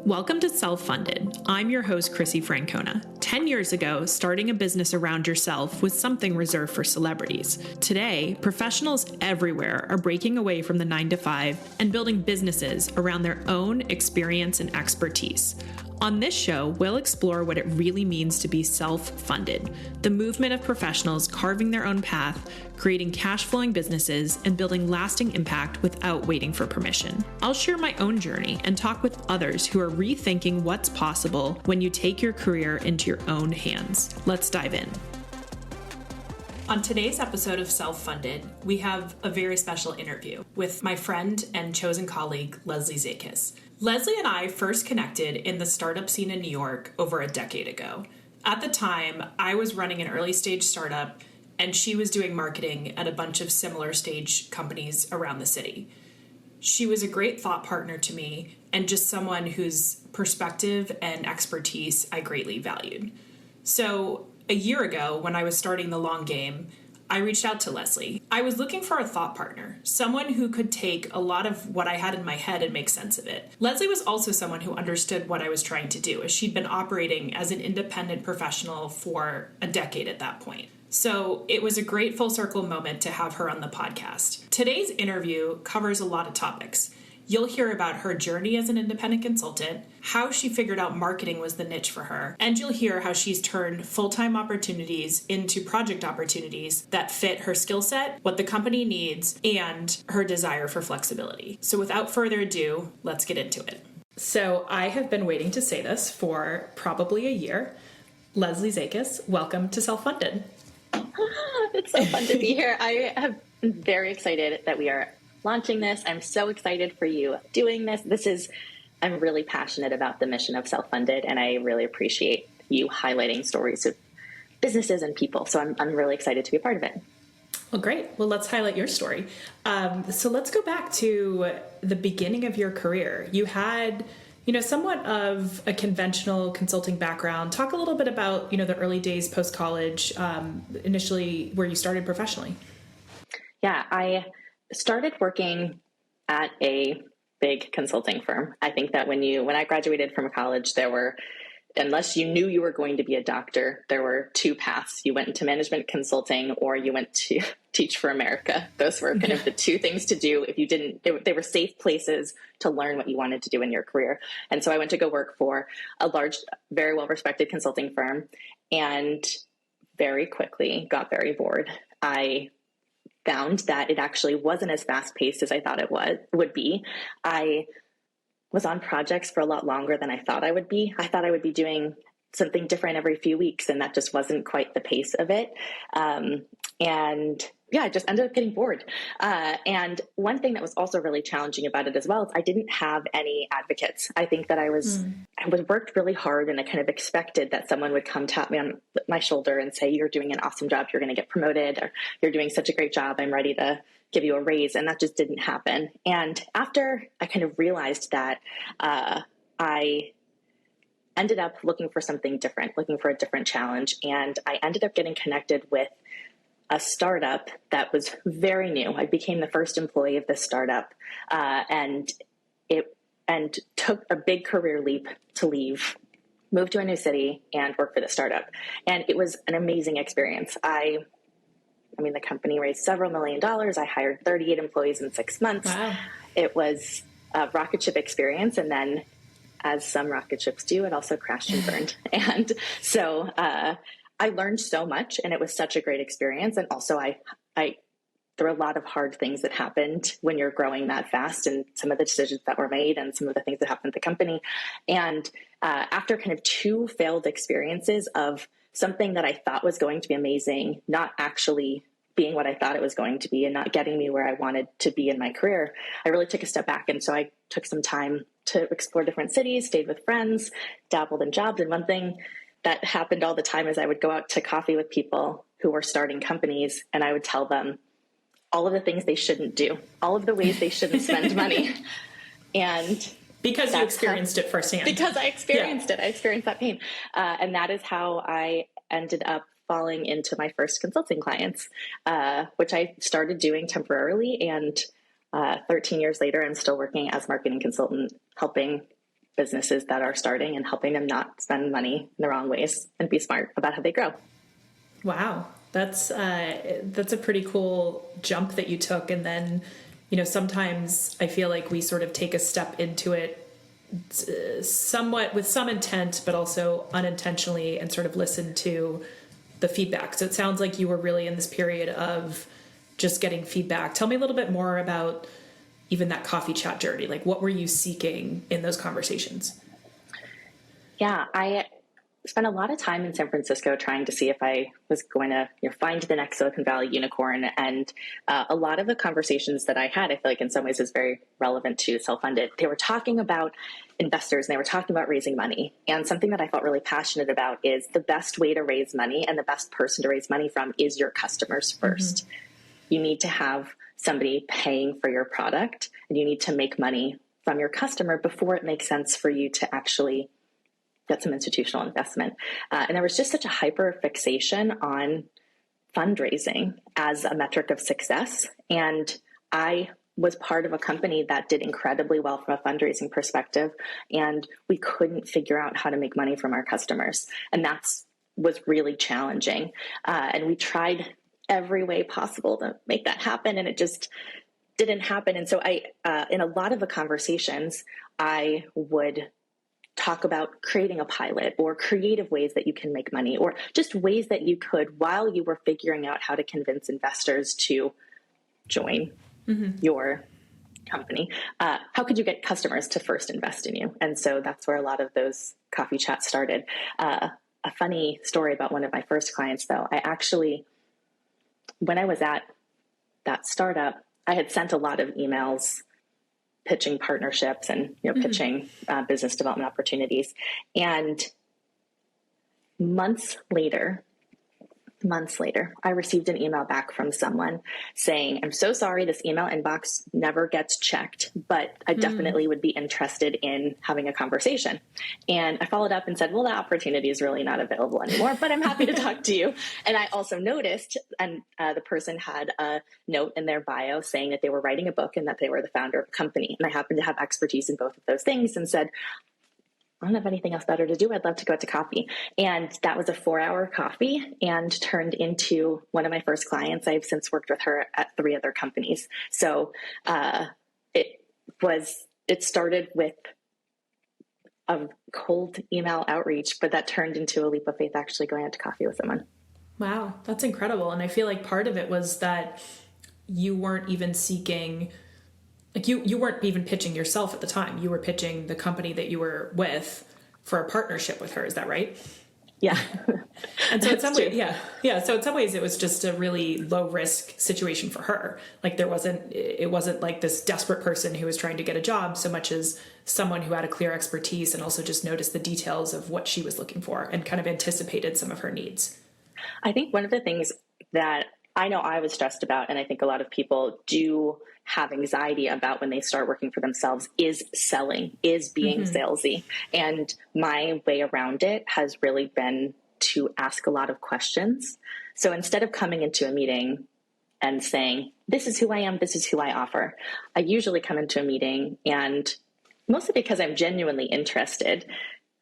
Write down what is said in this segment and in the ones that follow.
Welcome to Self-Funded. I'm your host, Chrissie Francona. 10 years ago, starting a business around yourself was something reserved for celebrities. Today, professionals everywhere are breaking away from the 9-to-5 and building businesses around their own experience and expertise. On this show, we'll explore what it really means to be self-funded, the movement of professionals carving their own path, creating cash-flowing businesses, and building lasting impact without waiting for permission. I'll share my own journey and talk with others who are rethinking what's possible when you take your career into your own hands. Let's dive in. On today's episode of Self-Funded, we have a very special interview with my friend and chosen colleague, Leslie Zaikis. Leslie and I first connected in the startup scene in New York over a decade ago. At the time, I was running an early stage startup and she was doing marketing at a bunch of similar stage companies around the city. She was a great thought partner to me and just someone whose perspective and expertise I greatly valued. So a year ago, when I was starting the long game, I reached out to Leslie. I was looking for a thought partner, someone who could take a lot of what I had in my head and make sense of it. Leslie was also someone who understood what I was trying to do, as she'd been operating as an independent professional for a decade at that point. So it was a great full circle moment to have her on the podcast. Today's interview covers a lot of topics. You'll hear about her journey as an independent consultant, how she figured out marketing was the niche for her, and you'll hear how she's turned full-time opportunities into project opportunities that fit her skill set, what the company needs, and her desire for flexibility. So without further ado, let's get into it. So I have been waiting to say this for probably a year. Leslie Zaikis, welcome to Self-Funded. It's so fun to be here. I am very excited that we are launching this. I'm so excited for you doing this. I'm really passionate about the mission of Self-Funded, and I really appreciate you highlighting stories of businesses and people. So I'm really excited to be a part of it. Well, great. Well, let's highlight your story. So let's go back to the beginning of your career. You had, somewhat of a conventional consulting background. Talk a little bit about, the early days post-college, initially where you started professionally. Yeah, I started working at a big consulting firm. I think that when I graduated from college, unless you knew you were going to be a doctor, there were two paths. You went into management consulting or you went to Teach for America. Those were kind of the two things to do. If you didn't, they were safe places to learn what you wanted to do in your career. And so I went to go work for a large, very well-respected consulting firm and very quickly got very bored. I found that it actually wasn't as fast-paced as I thought it would be. I was on projects for a lot longer than I thought I would be. I thought I would be doing something different every few weeks, and that just wasn't quite the pace of it. I just ended up getting bored. And one thing that was also really challenging about it as well is I didn't have any advocates. I think that I worked really hard, and I kind of expected that someone would come tap me on my shoulder and say, "You're doing an awesome job. You're going to get promoted," or "You're doing such a great job. I'm ready to give you a raise." And that just didn't happen. And after I kind of realized that, I ended up looking for something different, looking for a different challenge. And I ended up getting connected with a startup that was very new. I became the first employee of this startup, and took a big career leap to leave, move to a new city, and work for the startup. And it was an amazing experience. The company raised several $1 million. I hired 38 employees in 6 months. Wow. It was a rocket ship experience. And then, as some rocket ships do, it also crashed and burned. And so I learned so much, and it was such a great experience. And also there were a lot of hard things that happened when you're growing that fast, and some of the decisions that were made and some of the things that happened at the company. And after kind of two failed experiences of something that I thought was going to be amazing, not actually being what I thought it was going to be and not getting me where I wanted to be in my career, I really took a step back. And so I took some time to explore different cities, stayed with friends, dabbled in jobs. And one thing that happened all the time is I would go out to coffee with people who were starting companies, and I would tell them all of the things they shouldn't do, all of the ways they shouldn't spend money. And because you experienced it firsthand. Because I experienced it. I experienced that pain. And that is how I ended up falling into my first consulting clients, which I started doing temporarily. And 13 years later, I'm still working as marketing consultant, helping businesses that are starting and helping them not spend money in the wrong ways and be smart about how they grow. Wow. That's a pretty cool jump that you took. And then, sometimes I feel like we sort of take a step into it somewhat with some intent, but also unintentionally, and sort of listen to the feedback. So it sounds like you were really in this period of just getting feedback. Tell me a little bit more about even that coffee chat journey. Like, what were you seeking in those conversations? Yeah, I spent a lot of time in San Francisco trying to see if I was going to find the next Silicon Valley unicorn. And a lot of the conversations that I had, I feel like in some ways is very relevant to self-funded. They were talking about investors and they were talking about raising money. And something that I felt really passionate about is the best way to raise money and the best person to raise money from is your customers first. Mm-hmm. You need to have somebody paying for your product, and you need to make money from your customer before it makes sense for you to actually get some institutional investment. And there was just such a hyper fixation on fundraising as a metric of success. And I was part of a company that did incredibly well from a fundraising perspective, and we couldn't figure out how to make money from our customers. And was really challenging. And we tried every way possible to make that happen, and it just didn't happen. And so in a lot of the conversations, I would talk about creating a pilot or creative ways that you can make money, or just ways that you could, while you were figuring out how to convince investors to join your company, how could you get customers to first invest in you? And so that's where a lot of those coffee chats started. A funny story about one of my first clients, though, when I was at that startup, I had sent a lot of emails pitching partnerships and pitching business development opportunities. And months later, I received an email back from someone saying, "I'm so sorry, this email inbox never gets checked, but I definitely would be interested in having a conversation." And I followed up and said, "Well, that opportunity is really not available anymore, but I'm happy to talk to you." And I also noticed, and the person had a note in their bio saying that they were writing a book and that they were the founder of a company. And I happened to have expertise in both of those things, and said, "I don't have anything else better to do. I'd love to go out to coffee." And that was a 4-hour coffee and turned into one of my first clients. I've since worked with her at 3 other companies. So it started with a cold email outreach, but that turned into a leap of faith, actually going out to coffee with someone. Wow, that's incredible. And I feel like part of it was that you weren't even seeking, like you weren't even pitching yourself at the time. You were pitching the company that you were with for a partnership with her. Is that right? Yeah. And so in some ways, yeah. So in some ways it was just a really low risk situation for her. Like it wasn't like this desperate person who was trying to get a job so much as someone who had a clear expertise and also just noticed the details of what she was looking for and kind of anticipated some of her needs. I think one of the things that I know I was stressed about, and I think a lot of people do have anxiety about when they start working for themselves, is selling, is being salesy. And my way around it has really been to ask a lot of questions. So instead of coming into a meeting and saying, "This is who I am, this is who I offer," I usually come into a meeting, and mostly because I'm genuinely interested,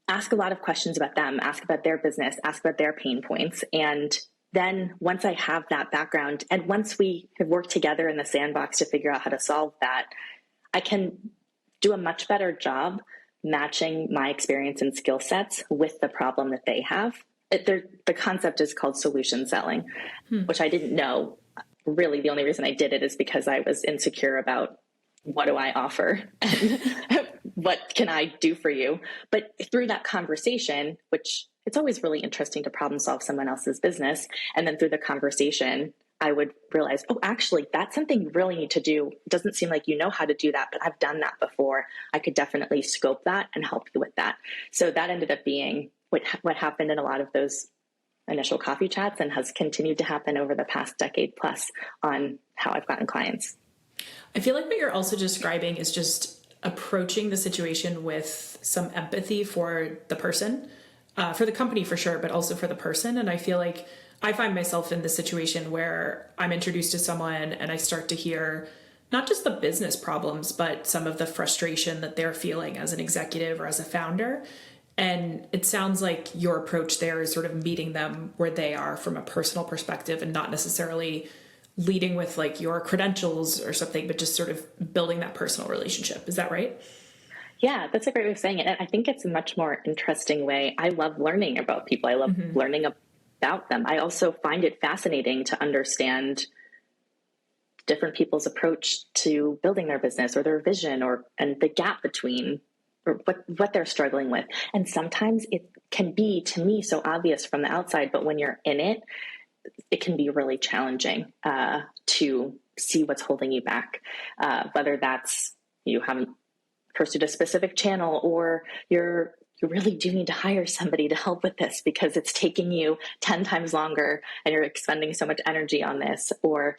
ask a lot of questions about them, ask about their business, ask about their pain points. And then once I have that background, and once we have worked together in the sandbox to figure out how to solve that, I can do a much better job matching my experience and skill sets with the problem that they have. The concept is called solution selling, which I didn't know. Really, the only reason I did it is because I was insecure about, what do I offer and what can I do for you? But through that conversation, which it's always really interesting to problem solve someone else's business. And then through the conversation, I would realize, oh, actually, that's something you really need to do. It doesn't seem like you know how to do that, but I've done that before. I could definitely scope that and help you with that. So that ended up being what happened in a lot of those initial coffee chats, and has continued to happen over the past decade plus on how I've gotten clients. I feel like what you're also describing is just approaching the situation with some empathy for the person, for the company for sure, but also for the person. And I feel like I find myself in this situation where I'm introduced to someone and I start to hear not just the business problems, but some of the frustration that they're feeling as an executive or as a founder. And it sounds like your approach there is sort of meeting them where they are from a personal perspective and not necessarily leading with like your credentials or something, but just sort of building that personal relationship. Is that right? Yeah, that's a great way of saying it. And I think it's a much more interesting way. I love learning about people. I love learning about them. I also find it fascinating to understand different people's approach to building their business or their vision and the gap between or what they're struggling with. And sometimes it can be, to me, so obvious from the outside, but when you're in it, it can be really challenging to see what's holding you back, whether that's you haven't pursued a specific channel or you really do need to hire somebody to help with this because it's taking you 10 times longer and you're expending so much energy on this, or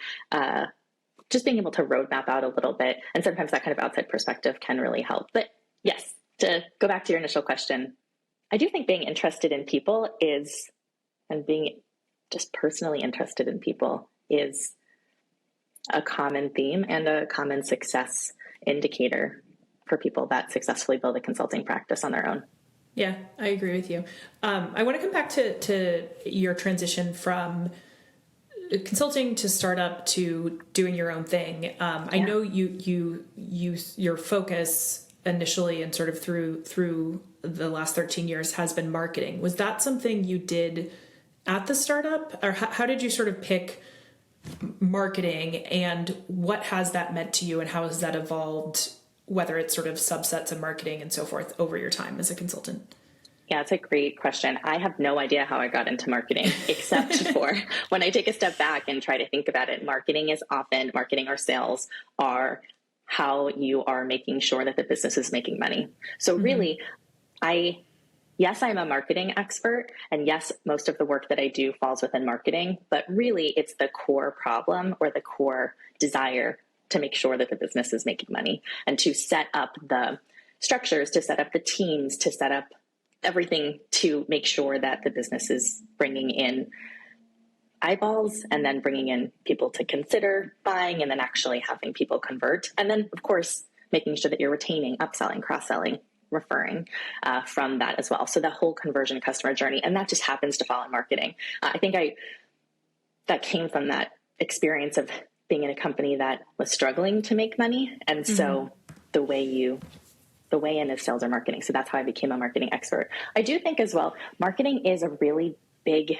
just being able to roadmap out a little bit. And sometimes that kind of outside perspective can really help. But yes, to go back to your initial question, I do think being interested in people and being just personally interested in people is a common theme and a common success indicator for people that successfully build a consulting practice on their own. Yeah, I agree with you. I want to come back to your transition from consulting to startup to doing your own thing. I know your focus initially and sort of through the last 13 years has been marketing. Was that something you did at the startup, or how did you sort of pick marketing, and what has that meant to you, and how has that evolved, whether it's sort of subsets of marketing and so forth over your time as a consultant? Yeah, it's a great question. I have no idea how I got into marketing, except for when I take a step back and try to think about it, marketing or sales are how you are making sure that the business is making money. So really, yes, I'm a marketing expert, and yes, most of the work that I do falls within marketing, but really it's the core problem or the core desire to make sure that the business is making money and to set up the structures, to set up the teams, to set up everything to make sure that the business is bringing in eyeballs and then bringing in people to consider buying and then actually having people convert. And then, of course, making sure that you're retaining, upselling, cross-selling, referring from that as well. So the whole conversion customer journey, and that just happens to fall in marketing. I think that came from that experience of being in a company that was struggling to make money. And so the way in is sales or marketing. So that's how I became a marketing expert. I do think as well, marketing is a really big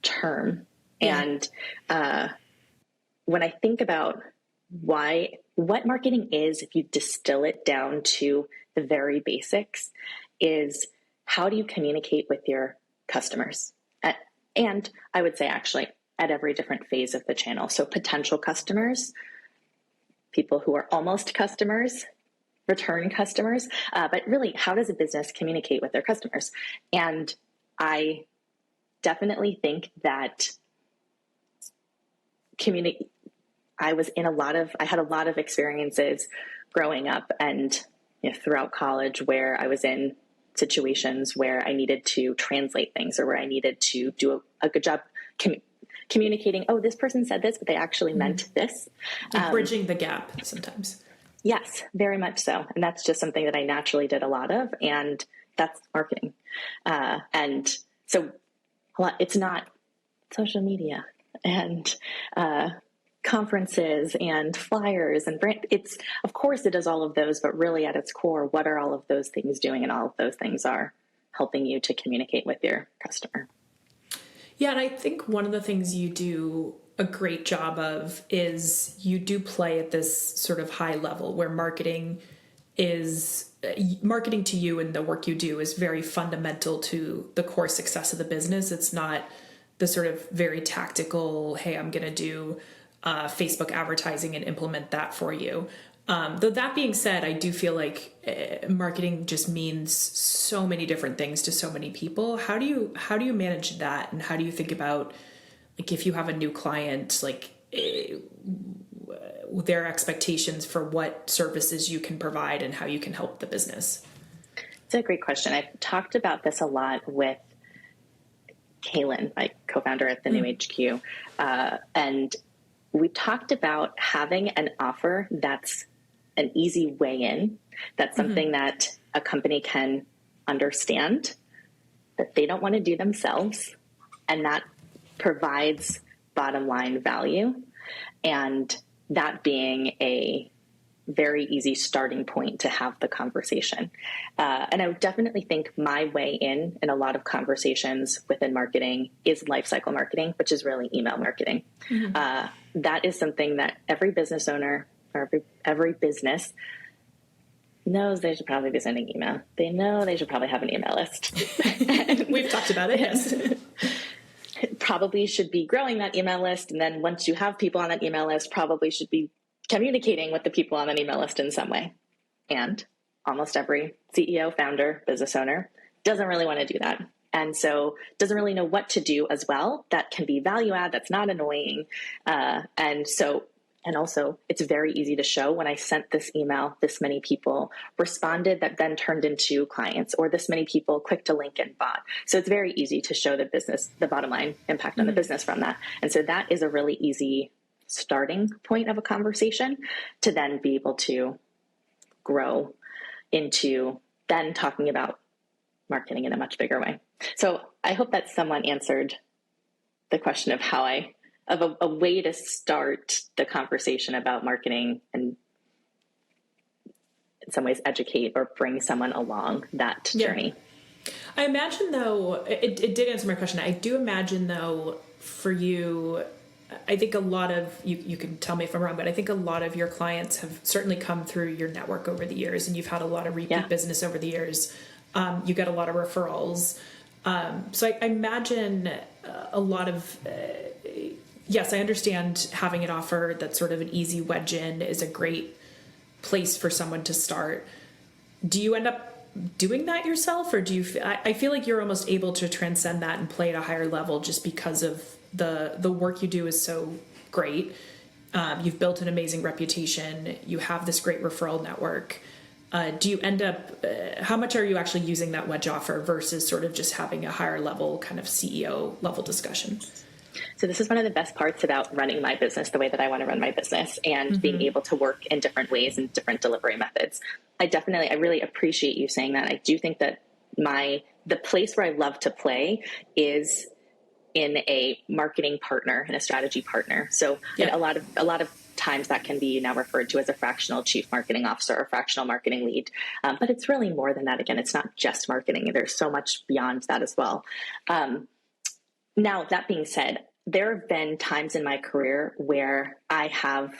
term. Yeah. And when I think about what marketing is, if you distill it down to the very basics, is how do you communicate with your customers? And I would say actually at every different phase of the channel. So potential customers, people who are almost customers, return customers, but really, how does a business communicate with their customers? And I definitely think that I had a lot of experiences growing up and throughout college where I was in situations where I needed to translate things or where I needed to do a good job communicating, oh, this person said this, but they actually meant this. Like bridging the gap sometimes. Yes, very much so. And that's just something that I naturally did a lot of, and that's marketing. And so it's not social media and conferences and flyers and brand. Of course it does all of those, but really at its core, what are all of those things doing? And all of those things are helping you to communicate with your customer. Yeah, and I think one of the things you do a great job of is you do play at this sort of high level where marketing to you and the work you do is very fundamental to the core success of the business. It's not the sort of very tactical, hey, I'm going to do Facebook advertising and implement that for you. Though that being said, I do feel like marketing just means so many different things to so many people. How do you manage that? And how do you think about, like, if you have a new client, like their expectations for what services you can provide and how you can help the business? It's a great question. I've talked about this a lot with Kaylin, my co-founder at the New HQ. And we talked about having an offer that's an easy way in, that's something that a company can understand, that they don't want to do themselves, and that provides bottom line value, and that being a very easy starting point to have the conversation. And I would definitely think my way in a lot of conversations within marketing is lifecycle marketing, which is really email marketing. That is something that every business owner or every business knows they should probably be sending email. They know they should probably have an email list. We've talked about it, yes. Probably should be growing that email list. And then once you have people on that email list, probably should be communicating with the people on that email list in some way. And almost every CEO, founder, business owner doesn't really want to do that. And so doesn't really know what to do as well. That can be value add. That's not annoying. And also it's very easy to show when I sent this email, this many people responded that then turned into clients, or this many people clicked a link and bought. So it's very easy to show the business, the bottom line impact on the business from that. And so that is a really easy starting point of a conversation to then be able to grow into then talking about marketing in a much bigger way. So I hope that someone answered the question of a way to start the conversation about marketing and in some ways educate or bring someone along that journey. I imagine though, it did answer my question. I do imagine though, for you, I think a lot of, you can tell me if I'm wrong, but I think a lot of your clients have certainly come through your network over the years, and you've had a lot of repeat business over the years. You get a lot of referrals. So I imagine a lot of, yes, I understand having an offer that's sort of an easy wedge in is a great place for someone to start. Do you end up doing that yourself, or do you, I feel like you're almost able to transcend that and play at a higher level just because of the work you do is so great. You've built an amazing reputation. You have this great referral network. Do you end up, how much are you actually using that wedge offer versus sort of just having a higher level kind of CEO level discusussion? So this is one of the best parts about running my business the way that I want to run my business, and being able to work in different ways and different delivery methods. I really appreciate you saying that. I do think that the place where I love to play is in a marketing partner and a strategy partner. So a lot of times that can be now referred to as a fractional chief marketing officer or fractional marketing lead. But it's really more than that. Again, it's not just marketing. There's so much beyond that as well. Now, that being said, there have been times in my career where I have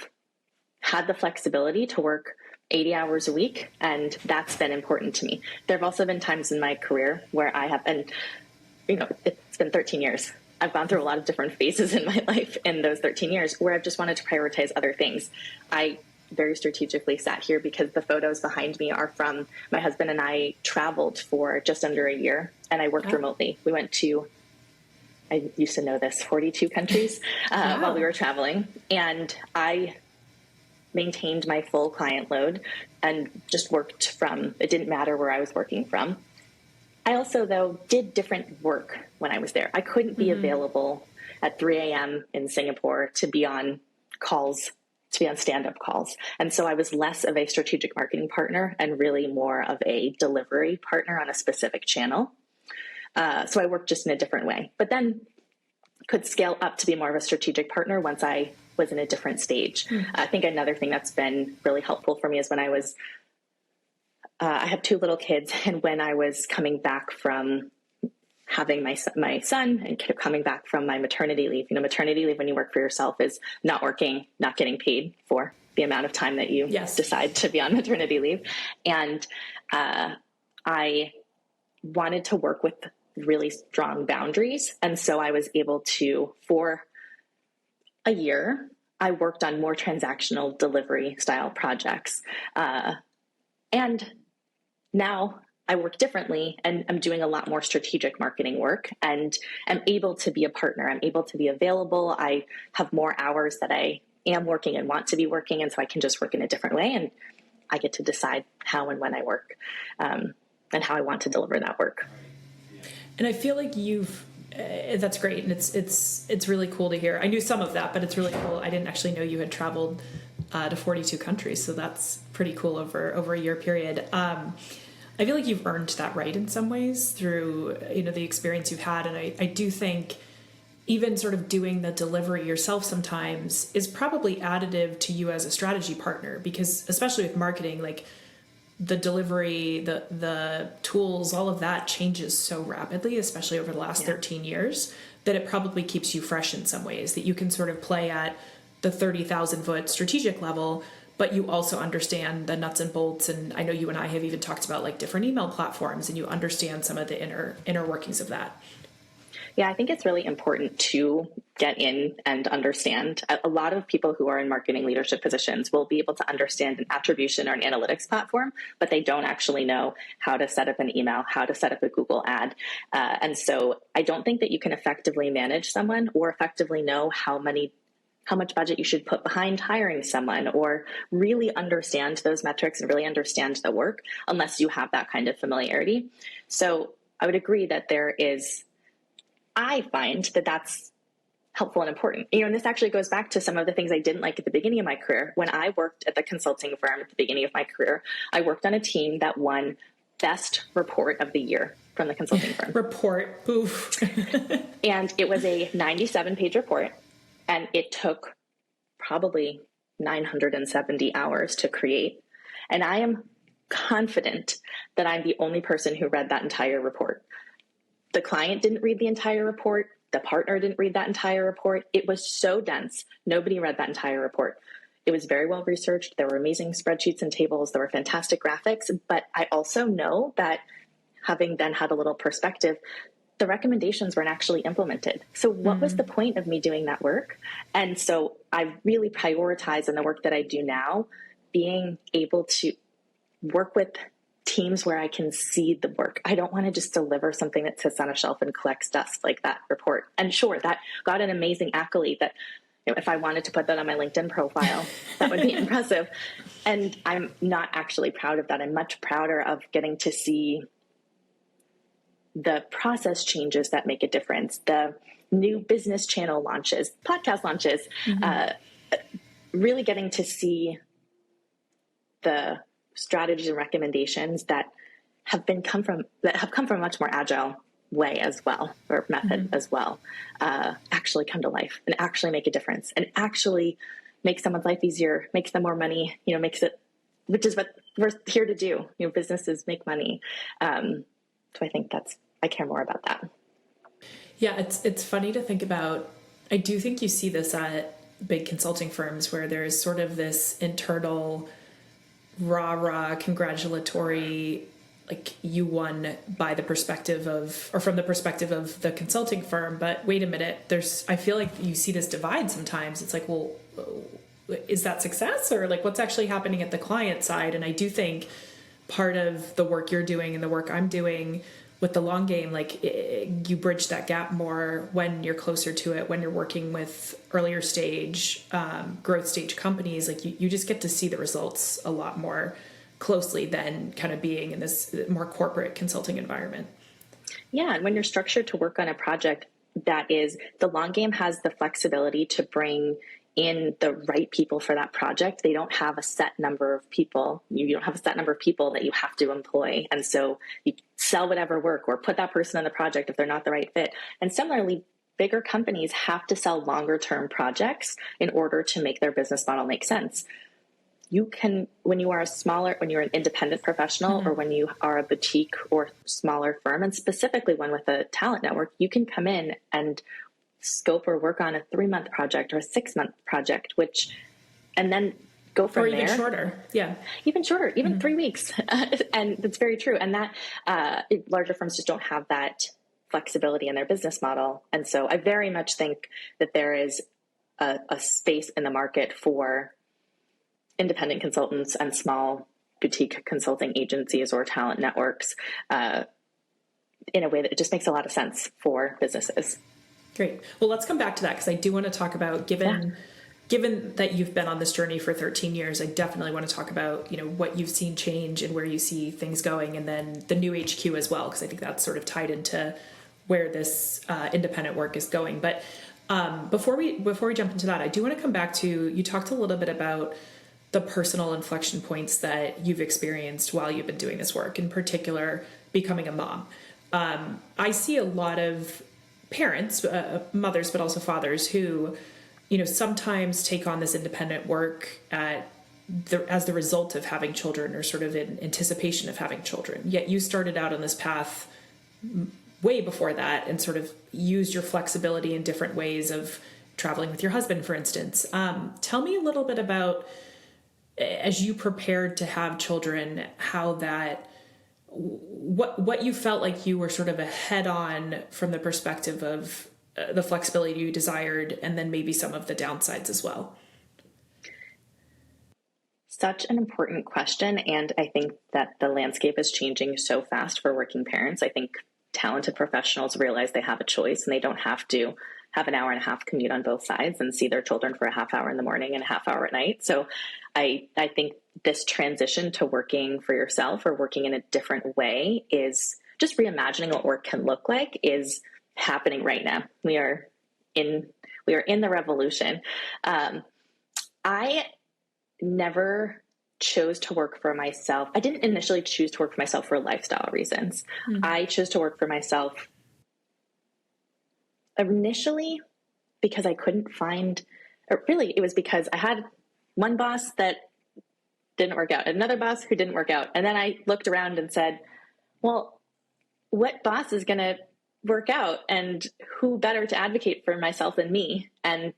had the flexibility to work 80 hours a week, and that's been important to me. There have also been times in my career where I have, and it's been 13 years. I've gone through a lot of different phases in my life in those 13 years where I've just wanted to prioritize other things. I very strategically sat here because the photos behind me are from my husband and I traveled for just under a year, and I worked remotely. We went to, I used to know this, 42 countries while we were traveling. And I maintained my full client load and just worked from, it didn't matter where I was working from. I also, though, did different work when I was there. I couldn't be available at 3 a.m. in Singapore to be on calls, to be on stand-up calls. And so I was less of a strategic marketing partner and really more of a delivery partner on a specific channel. So I worked just in a different way, but then could scale up to be more of a strategic partner once I was in a different stage. I think another thing that's been really helpful for me is when I was, I have 2 little kids, and when I was coming back from having my son and coming back from my maternity leave, maternity leave when you work for yourself is not working, not getting paid for the amount of time that you decide to be on maternity leave. And I wanted to work with really strong boundaries. And so I was able to, for a year, I worked on more transactional delivery style projects. And now I work differently, and I'm doing a lot more strategic marketing work, and I'm able to be a partner. I'm able to be available. I have more hours that I am working and want to be working. And so I can just work in a different way, and I get to decide how and when I work, and how I want to deliver that work. And I feel like you've That's great. And it's really cool to hear. I knew some of that, but it's really cool. I didn't actually know you had traveled to 42 countries. So that's pretty cool over a year period. I feel like you've earned that right in some ways through, the experience you've had. And I do think even sort of doing the delivery yourself sometimes is probably additive to you as a strategy partner, because especially with marketing, like the delivery, the tools, all of that changes so rapidly, especially over the last 13 years, that it probably keeps you fresh in some ways, that you can sort of play at the 30,000 foot strategic level, but you also understand the nuts and bolts. And I know you and I have even talked about like different email platforms, and you understand some of the inner workings of that. Yeah, I think it's really important to get in and understand. A lot of people who are in marketing leadership positions will be able to understand an attribution or an analytics platform, but they don't actually know how to set up an email, how to set up a Google ad. And so I don't think that you can effectively manage someone or effectively know how much budget you should put behind hiring someone, or really understand those metrics and really understand the work unless you have that kind of familiarity. So I would agree that I find that that's helpful and important. And this actually goes back to some of the things I didn't like at the beginning of my career. When I worked at the consulting firm at the beginning of my career, I worked on a team that won Best Report of the Year from the consulting firm. Report. Oof. And it was a 97-page report, and it took probably 970 hours to create. And I am confident that I'm the only person who read that entire report. The client didn't read the entire report. The partner didn't read that entire report. It was so dense. Nobody read that entire report. It was very well researched. There were amazing spreadsheets and tables. There were fantastic graphics. But I also know that, having then had a little perspective, the recommendations weren't actually implemented. So what was the point of me doing that work? And so I really prioritize in the work that I do now, being able to work with teams where I can see the work. I don't want to just deliver something that sits on a shelf and collects dust like that report. And sure, that got an amazing accolade that if I wanted to put that on my LinkedIn profile, that would be impressive. And I'm not actually proud of that. I'm much prouder of getting to see the process changes that make a difference, the new business channel launches, podcast launches, really getting to see the strategies and recommendations that have come from a much more agile way as well, or method as well, actually come to life and actually make a difference and actually make someone's life easier, makes them more money, which is what we're here to do. Businesses make money. So I think I care more about that. Yeah, it's funny to think about. I do think you see this at big consulting firms where there's sort of this internal rah congratulatory, like you won by the perspective of, or from the perspective of the consulting firm. But wait a minute, I feel like you see this divide sometimes. It's like, well, is that success, or like what's actually happening at the client side? And I do think part of the work you're doing and the work I'm doing with the long game, like you bridge that gap more when you're closer to it, when you're working with earlier stage, growth stage companies. Like you just get to see the results a lot more closely than kind of being in this more corporate consulting environment. Yeah. And when you're structured to work on a project the long game has the flexibility to bring in the right people for that project. They don't have a set number of people. You don't have a set number of people that you have to employ. And so you sell whatever work or put that person on the project if they're not the right fit. And similarly, bigger companies have to sell longer term projects in order to make their business model make sense. You can, when you're an independent professional or when you are a boutique or smaller firm, and specifically one with a talent network, you can come in and scope or work on a 3-month project or a 6-month project, and then go from there. Or even shorter. Yeah. Even shorter, even 3 weeks. And that's very true. And that larger firms just don't have that flexibility in their business model. And so I very much think that there is a space in the market for independent consultants and small boutique consulting agencies or talent networks in a way that it just makes a lot of sense for businesses. Great. Well, let's come back to that, because I do want to talk about, given that you've been on this journey for 13 years, I definitely want to talk about, what you've seen change and where you see things going, and then the new HQ as well, because I think that's sort of tied into where this independent work is going. But before we jump into that, I do want to come back to, you talked a little bit about the personal inflection points that you've experienced while you've been doing this work, in particular, becoming a mom. I see a lot of parents, mothers, but also fathers who, sometimes take on this independent work as the result of having children, or sort of in anticipation of having children. Yet you started out on this path way before that and sort of used your flexibility in different ways of traveling with your husband, for instance. Tell me a little bit about, as you prepared to have children, how that, what you felt like you were sort of ahead on from the perspective of the flexibility you desired, and then maybe some of the downsides as well. Such an important question. And I think that the landscape is changing so fast for working parents. I think talented professionals realize they have a choice and they don't have to have an hour and a half commute on both sides and see their children for a half hour in the morning and a half hour at night. So I think this transition to working for yourself or working in a different way, is just reimagining what work can look like, is happening right now. We are in the revolution. I never chose to work for myself. I didn't initially choose to work for myself for lifestyle reasons. Mm-hmm. I chose to work for myself initially because I couldn't find, or really it was because I had one boss that didn't work out, another boss who didn't work out. And then I looked around and said, well, what boss is going to work out, and who better to advocate for myself than me? And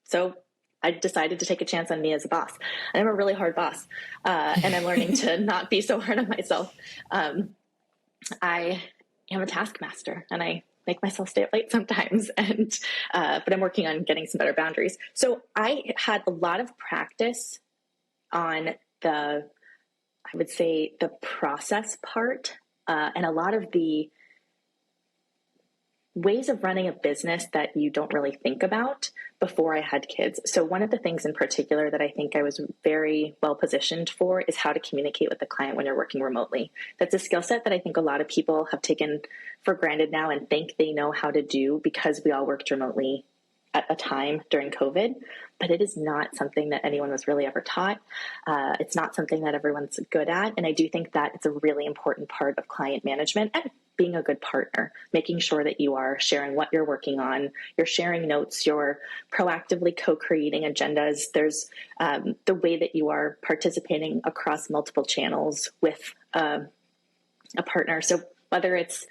so I decided to take a chance on me as a boss. I'm a really hard boss, and I'm learning to not be so hard on myself. I am a taskmaster, and I make myself stay up late sometimes, and but I'm working on getting some better boundaries. So I had a lot of practice on the process part, and a lot of the ways of running a business that you don't really think about before I had kids. So one of the things in particular that I think I was very well positioned for is how to communicate with the client when you're working remotely. That's a skill set that I think a lot of people have taken for granted now and think they know how to do because we all worked remotely at a time during COVID, but it is not something that anyone was really ever taught. It's not something that everyone's good at. And I do think that it's a really important part of client management and being a good partner, making sure that you are sharing what you're working on, you're sharing notes, you're proactively co-creating agendas. There's the way that you are participating across multiple channels with a partner. So whether it's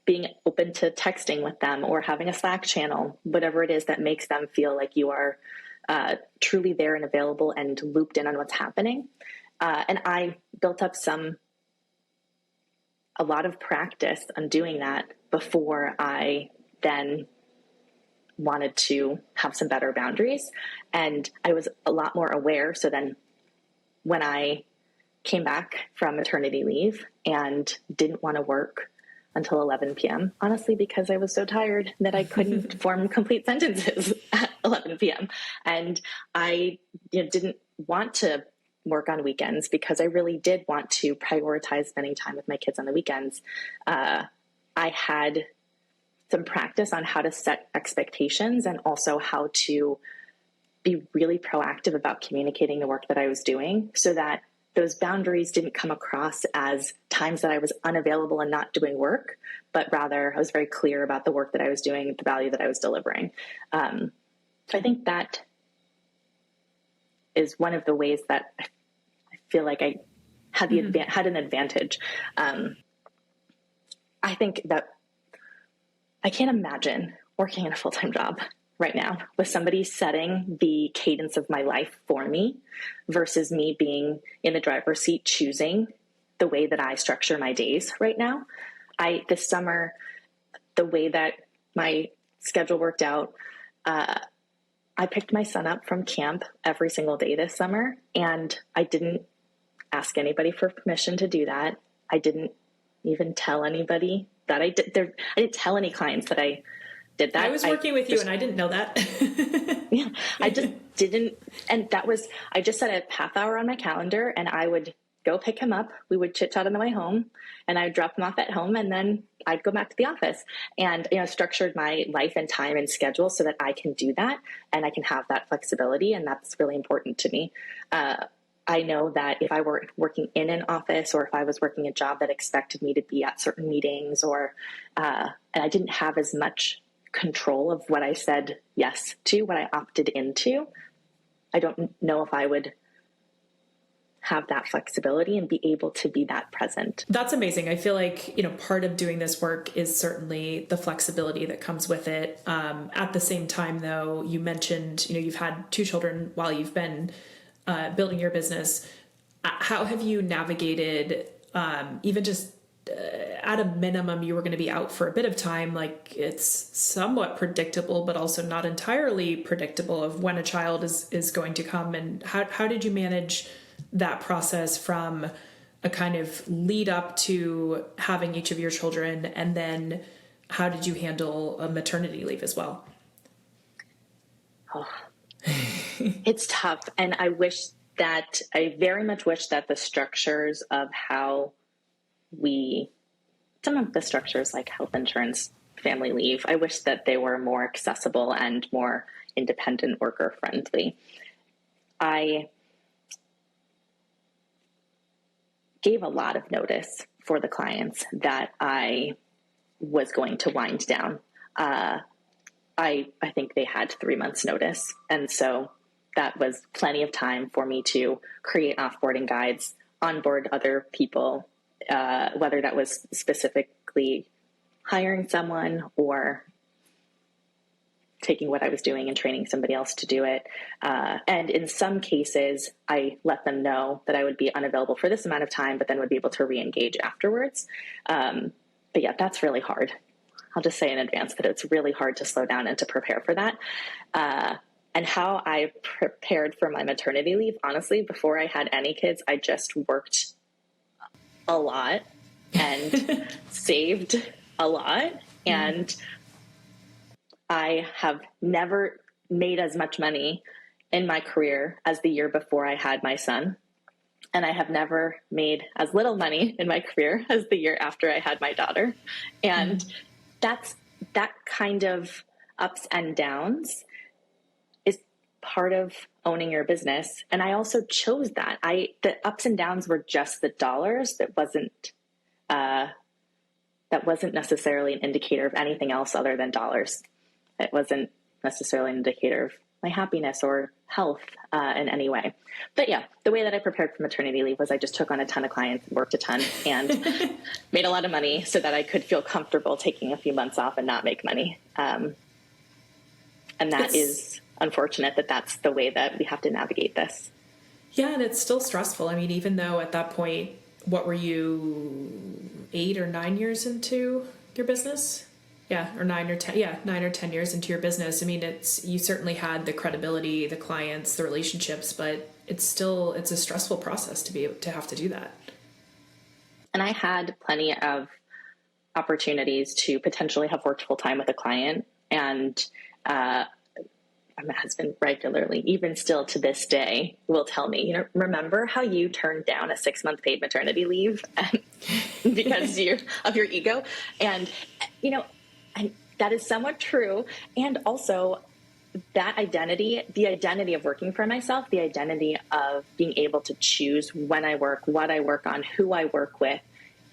being open to texting with them or having a Slack channel, whatever it is that makes them feel like you are truly there and available and looped in on what's happening. And I built up a lot of practice on doing that before I then wanted to have some better boundaries. And I was a lot more aware. So then when I came back from maternity leave and didn't want to work until 11 p.m., honestly, because I was so tired that I couldn't form complete sentences at 11 p.m. And I didn't want to work on weekends because I really did want to prioritize spending time with my kids on the weekends. I had some practice on how to set expectations and also how to be really proactive about communicating the work that I was doing so that those boundaries didn't come across as times that I was unavailable and not doing work, but rather I was very clear about the work that I was doing, the value that I was delivering. So I think that is one of the ways that I feel like I had had an advantage. I think that I can't imagine working in a full-time job right now with somebody setting the cadence of my life for me versus me being in the driver's seat, choosing the way that I structure my days right now. This summer, the way that my schedule worked out, I picked my son up from camp every single day this summer, and I didn't ask anybody for permission to do that. I didn't even tell anybody that I did. I didn't tell any clients that I did that. I was working with you and I didn't know that. Yeah, I just didn't. And I just set a half hour on my calendar and I would go pick him up. We would chit chat on the way home, and I would drop him off at home, and then I'd go back to the office, and, structured my life and time and schedule so that I can do that and I can have that flexibility. And that's really important to me. I know that if I were working in an office, or if I was working a job that expected me to be at certain meetings, or, and I didn't have as much control of what I said yes to, what I opted into, I don't know if I would have that flexibility and be able to be that present. That's amazing. I feel like, part of doing this work is certainly the flexibility that comes with it. At the same time, though, you mentioned, you've had 2 children while you've been building your business. How have you navigated, even just at a minimum, you were going to be out for a bit of time. Like, it's somewhat predictable, but also not entirely predictable of when a child is going to come. And how did you manage that process from a kind of lead up to having each of your children? And then how did you handle a maternity leave as well? Oh, it's tough. And I very much wish that the structures of how some of the structures like health insurance, family leave, I wish that they were more accessible and more independent worker friendly. I gave a lot of notice for the clients that I was going to wind down. I think they had 3 months notice. And so that was plenty of time for me to create offboarding guides, onboard other people, whether that was specifically hiring someone or taking what I was doing and training somebody else to do it. And in some cases, I let them know that I would be unavailable for this amount of time, but then would be able to re-engage afterwards. But yeah, that's really hard. I'll just say in advance that it's really hard to slow down and to prepare for that. And how I prepared for my maternity leave, honestly, before I had any kids, I just worked a lot and saved a lot. And I have never made as much money in my career as the year before I had my son. And I have never made as little money in my career as the year after I had my daughter. And that kind of ups and downs is part of owning your business. And I also chose that. The ups and downs were just the dollars. That wasn't necessarily an indicator of anything else other than dollars. It wasn't necessarily an indicator of my happiness or health in any way. But yeah, the way that I prepared for maternity leave was I just took on a ton of clients, worked a ton, and made a lot of money so that I could feel comfortable taking a few months off and not make money. And that is unfortunate that that's the way that we have to navigate this. Yeah, and it's still stressful. I mean, even though at that point, what were you, 8 or 9 years into your business? Yeah, or 9 or 10. Yeah, 9 or 10 years into your business. I mean, you certainly had the credibility, the clients, the relationships, but it's a stressful process to have to do that. And I had plenty of opportunities to potentially have worked full time with a client, and my husband regularly, even still to this day, will tell me, remember how you turned down a 6-month paid maternity leave because of your ego? And, that is somewhat true. And also that identity, the identity of working for myself, the identity of being able to choose when I work, what I work on, who I work with,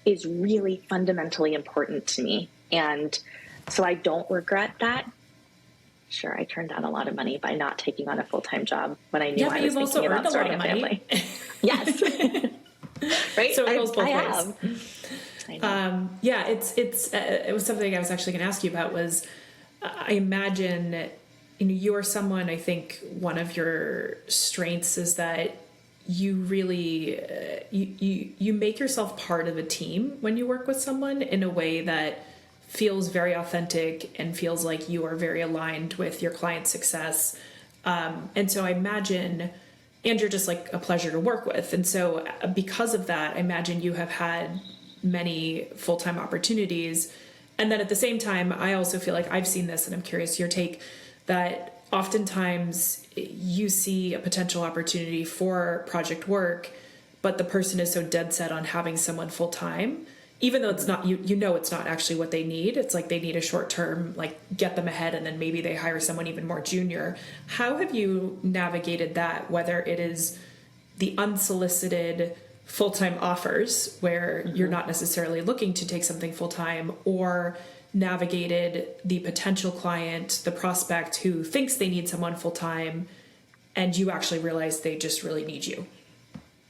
is really fundamentally important to me. And so I don't regret that. Sure, I turned down a lot of money by not taking on a full-time job when I knew I was thinking about starting a family. Yes. Right? So it goes both ways. Have. Yeah, it was something I was actually going to ask you about. Was I imagine you're someone, I think one of your strengths is that you really you make yourself part of a team when you work with someone in a way that feels very authentic and feels like you are very aligned with your client's success. And so I imagine, and you're just like a pleasure to work with. And so because of that, I imagine you have had many full-time opportunities. And then at the same time, I also feel like I've seen this, and I'm curious your take, that oftentimes you see a potential opportunity for project work, but the person is so dead set on having someone full time, even though it's not, it's not actually what they need. It's like they need a short term, like get them ahead, and then maybe they hire someone even more junior. How have you navigated that, whether it is the unsolicited full-time offers where you're not necessarily looking to take something full-time, or navigated the potential client, the prospect who thinks they need someone full-time and you actually realize they just really need you?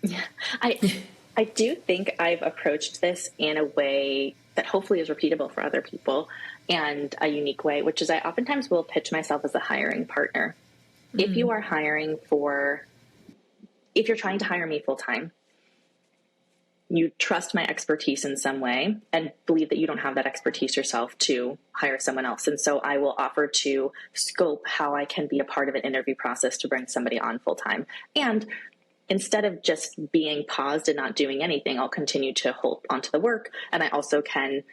Yeah, I do think I've approached this in a way that hopefully is repeatable for other people, and a unique way, which is I oftentimes will pitch myself as a hiring partner. If you are if you're trying to hire me full-time, you trust my expertise in some way and believe that you don't have that expertise yourself to hire someone else. And so I will offer to scope how I can be a part of an interview process to bring somebody on full-time. And instead of just being paused and not doing anything, I'll continue to hold onto the work. And I also can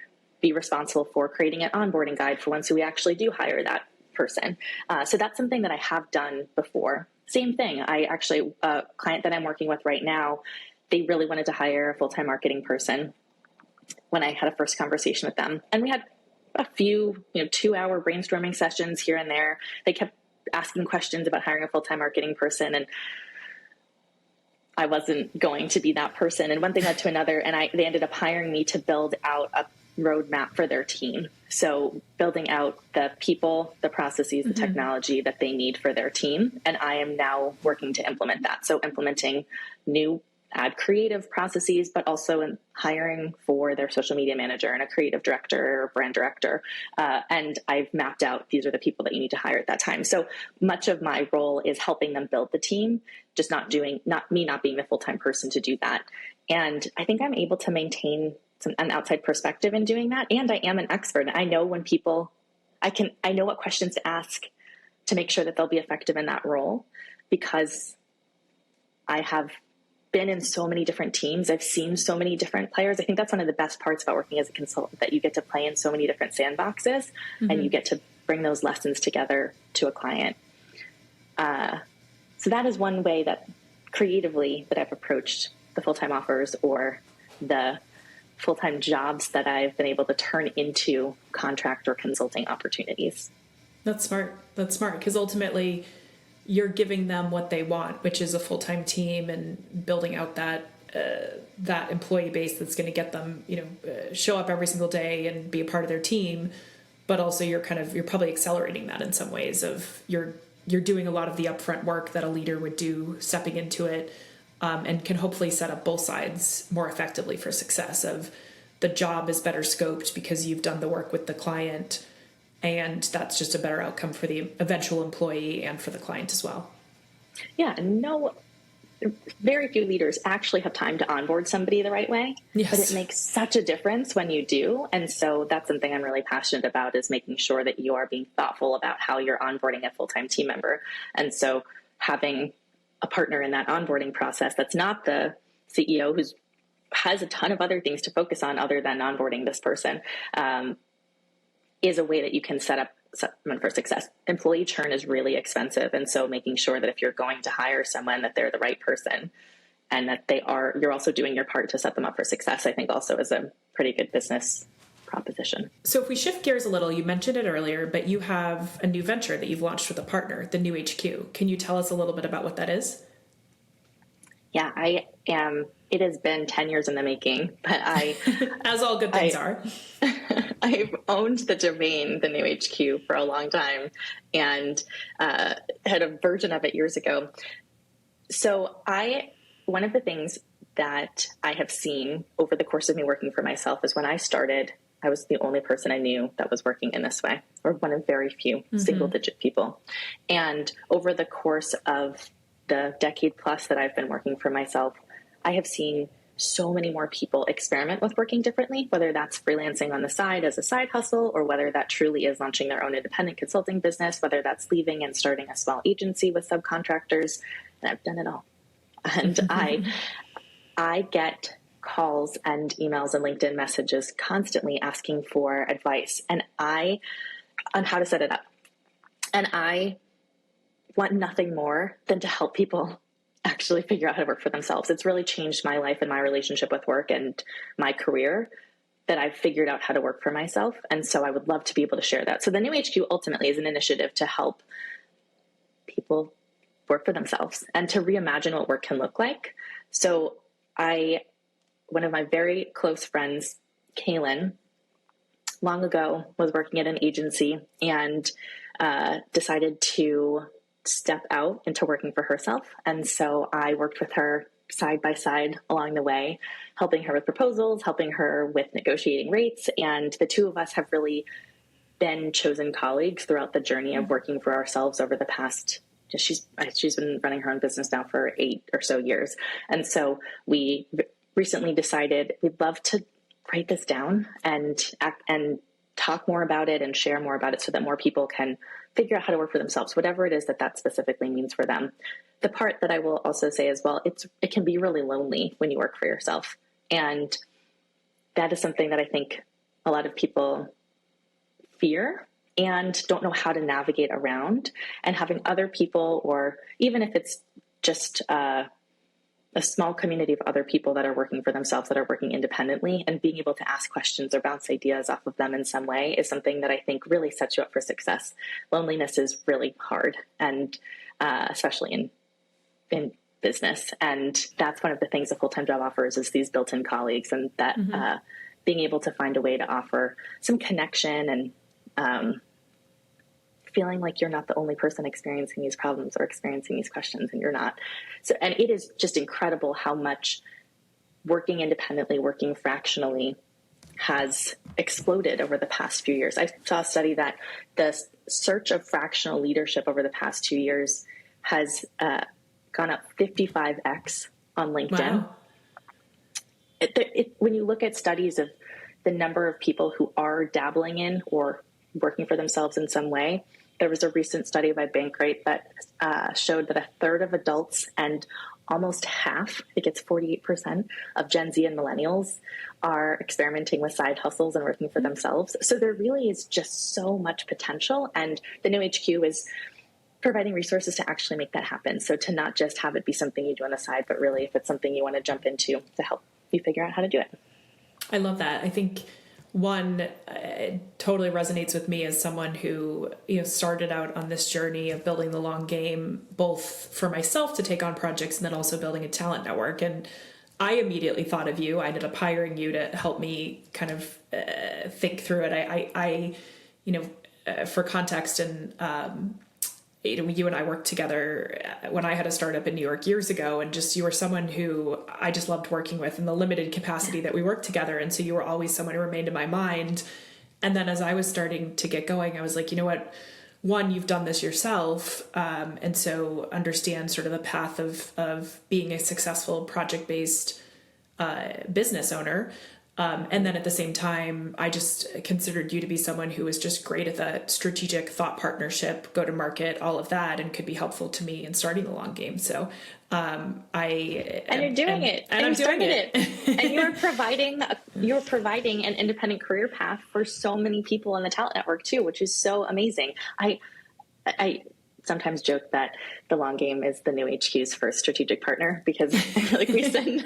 be responsible for creating an onboarding guide for once we actually do hire that person. So that's something that I have done before. Same thing. A client that I'm working with right now, they really wanted to hire a full-time marketing person when I had a first conversation with them. And we had a few, 2-hour brainstorming sessions here and there. They kept asking questions about hiring a full-time marketing person, and I wasn't going to be that person. And one thing led to another, and they ended up hiring me to build out a roadmap for their team. So building out the people, the processes, the technology that they need for their team. And I am now working to implement that. So implementing new ad creative processes, but also in hiring for their social media manager and a creative director or brand director. And I've mapped out, these are the people that you need to hire at that time. So much of my role is helping them build the team, just not being the full-time person to do that. And I think I'm able to maintain an outside perspective in doing that. And I am an expert. I know when I know what questions to ask to make sure that they'll be effective in that role, because I have been in so many different teams. I've seen so many different players. I think that's one of the best parts about working as a consultant, that you get to play in so many different sandboxes and you get to bring those lessons together to a client. So that is one way that creatively that I've approached the full-time offers or the full-time jobs that I've been able to turn into contract or consulting opportunities. That's smart. That's smart, because ultimately you're giving them what they want, which is a full-time team, and building out that employee base that's going to get them, show up every single day and be a part of their team. But also you're probably accelerating that in some ways. Of you're doing a lot of the upfront work that a leader would do, stepping into it, and can hopefully set up both sides more effectively for success. Of the job is better scoped because you've done the work with the client, and that's just a better outcome for the eventual employee and for the client as well. Yeah, very few leaders actually have time to onboard somebody the right way. Yes. But it makes such a difference when you do. And so that's something I'm really passionate about, is making sure that you are being thoughtful about how you're onboarding a full-time team member. And so having a partner in that onboarding process that's not the CEO who has a ton of other things to focus on other than onboarding this person, is a way that you can set up someone for success. Employee churn is really expensive. And so making sure that if you're going to hire someone, that they're the right person and that you're also doing your part to set them up for success, I think also is a pretty good business proposition. So if we shift gears a little, you mentioned it earlier, but you have a new venture that you've launched with a partner, the New HQ. Can you tell us a little bit about what that is? Yeah, it has been 10 years in the making, but as all good things are. I've owned the domain, the New HQ, for a long time, and had a version of it years ago. So one of the things that I have seen over the course of me working for myself is when I started, I was the only person I knew that was working in this way, or one of very few single-digit people. And over the course of the decade plus that I've been working for myself, I have seen so many more people experiment with working differently, whether that's freelancing on the side as a side hustle, or whether that truly is launching their own independent consulting business, whether that's leaving and starting a small agency with subcontractors. And I've done it all. And I get calls and emails and LinkedIn messages constantly asking for advice on how to set it up. And I want nothing more than to help people actually figure out how to work for themselves. It's really changed my life and my relationship with work and my career, that I've figured out how to work for myself. And so I would love to be able to share that. So the New HQ ultimately is an initiative to help people work for themselves and to reimagine what work can look like. So one of my very close friends, Kaylin, long ago was working at an agency and decided to step out into working for herself. And so I worked with her side by side along the way, helping her with proposals, helping her with negotiating rates. And the two of us have really been chosen colleagues throughout the journey of working for ourselves over the past, she's been running her own business now for 8 or so years. And so we recently decided we'd love to write this down and talk more about it and share more about it so that more people can figure out how to work for themselves, whatever it is that specifically means for them. The part that I will also say as well, it can be really lonely when you work for yourself. And that is something that I think a lot of people fear and don't know how to navigate around. And having other people, or even if it's just a small community of other people that are working for themselves, that are working independently, and being able to ask questions or bounce ideas off of them in some way is something that I think really sets you up for success. Loneliness is really hard, and especially in business. And that's one of the things a full-time job offers, is these built-in colleagues, and that being able to find a way to offer some connection and feeling like you're not the only person experiencing these problems or experiencing these questions, and you're not. So, and it is just incredible how much working independently, working fractionally has exploded over the past few years. I saw a study that the search of fractional leadership over the past 2 years has gone up 55x on LinkedIn. Wow. When you look at studies of the number of people who are dabbling in or working for themselves in some way, there was a recent study by Bankrate that showed that a third of adults and almost half, I think it's 48% of Gen Z and millennials are experimenting with side hustles and working for themselves. So there really is just so much potential. And the New HQ is providing resources to actually make that happen. So to not just have it be something you do on the side, but really if it's something you want to jump into, to help you figure out how to do it. I love that. I think one, it totally resonates with me as someone who, started out on this journey of building the long game, both for myself to take on projects and then also building a talent network. And I immediately thought of you. I ended up hiring you to help me kind of think through it. For context, and you and I worked together when I had a startup in New York years ago, and just, you were someone who I just loved working with in the limited capacity that we worked together. And so you were always someone who remained in my mind. And then as I was starting to get going, I was like, you know what, one, you've done this yourself. And so understand sort of the path of being a successful project-based business owner. And then at the same time, I just considered you to be someone who was just great at that strategic thought partnership, go to market, all of that, and could be helpful to me in starting the long game. So I'm doing it. And you're providing an independent career path for so many people in the talent network too, which is so amazing. I sometimes joke that the long game is the New HQ's first strategic partner, because I feel like we send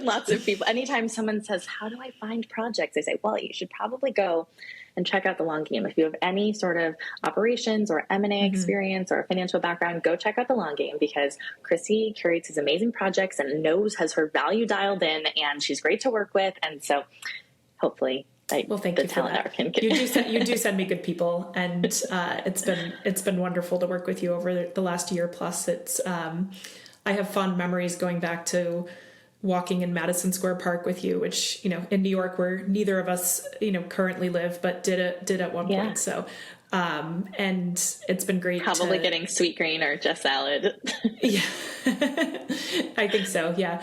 lots of people. Anytime someone says, how do I find projects? I say, well, you should probably go and check out the long game. If you have any sort of operations or M&A experience or a financial background, go check out the long game, because Chrissie curates these amazing projects and has her value dialed in, and she's great to work with. And so hopefully, thank you for that. You do send me good people, and it's been wonderful to work with you over the last year plus. It's I have fond memories going back to walking in Madison Square Park with you, which in New York, where neither of us currently live, but did at one point. So and it's been great. Probably getting sweet green or just salad. Yeah, I think so. Yeah.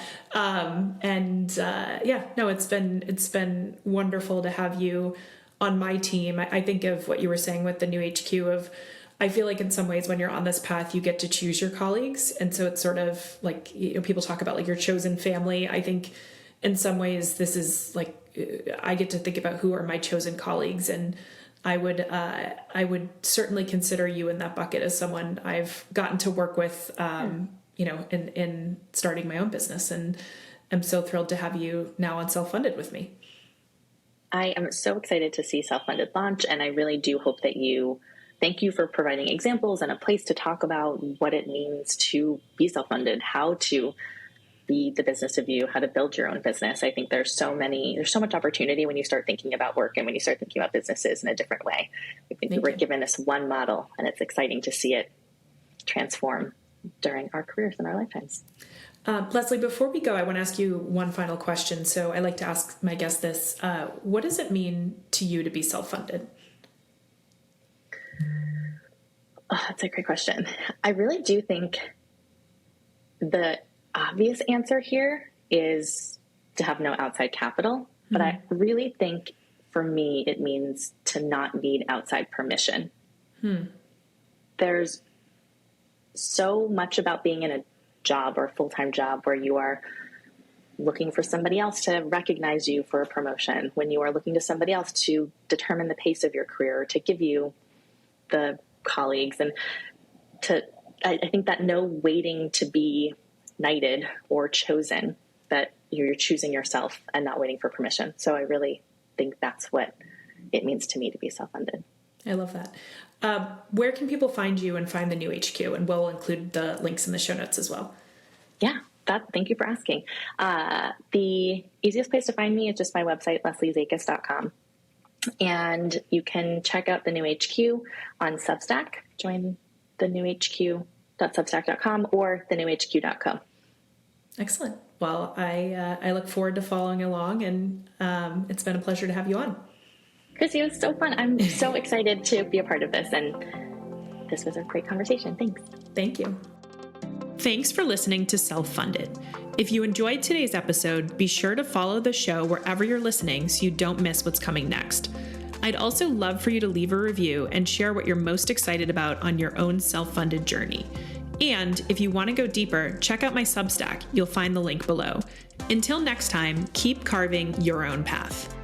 It's been wonderful to have you on my team. I think of what you were saying with the New HQ I feel like in some ways when you're on this path, you get to choose your colleagues. And so it's sort of like, people talk about like your chosen family. I think in some ways this is like, I get to think about who are my chosen colleagues, and I would certainly consider you in that bucket as someone I've gotten to work with in starting my own business. And I'm so thrilled to have you now on Self-Funded with me. I am so excited to see Self-Funded launch, and I really do hope that thank you for providing examples and a place to talk about what it means to be self-funded, how to be the business of you, how to build your own business. I think there's so much opportunity when you start thinking about work and when you start thinking about businesses in a different way. I think we were given this one model, and it's exciting to see it transform during our careers and our lifetimes. Leslie, before we go, I want to ask you one final question. So I like to ask my guests this. What does it mean to you to be self-funded? Oh, that's a great question. I really do think the obvious answer here is to have no outside capital. But I really think for me, it means to not need outside permission. There's so much about being in a job or a full-time job where you are looking for somebody else to recognize you for a promotion, when you are looking to somebody else to determine the pace of your career, to give you the colleagues, and I think that no waiting to be knighted or chosen, that you're choosing yourself and not waiting for permission. So I really think that's what it means to me to be self-funded. I love that. Where can people find you and find the new HQ? And we'll include the links in the show notes as well. Yeah, thank you for asking. The easiest place to find me is just my website, lesliezaikis.com. And you can check out the new HQ on Substack. Join the new HQ.substack.com or the newhq.co. Excellent. Well, I look forward to following along, and it's been a pleasure to have you on. Chrissie, it was so fun. I'm so excited to be a part of this, and this was a great conversation. Thanks. Thank you. Thanks for listening to Self-Funded. If you enjoyed today's episode, be sure to follow the show wherever you're listening so you don't miss what's coming next. I'd also love for you to leave a review and share what you're most excited about on your own self-funded journey. And if you want to go deeper, check out my Substack. You'll find the link below. Until next time, keep carving your own path.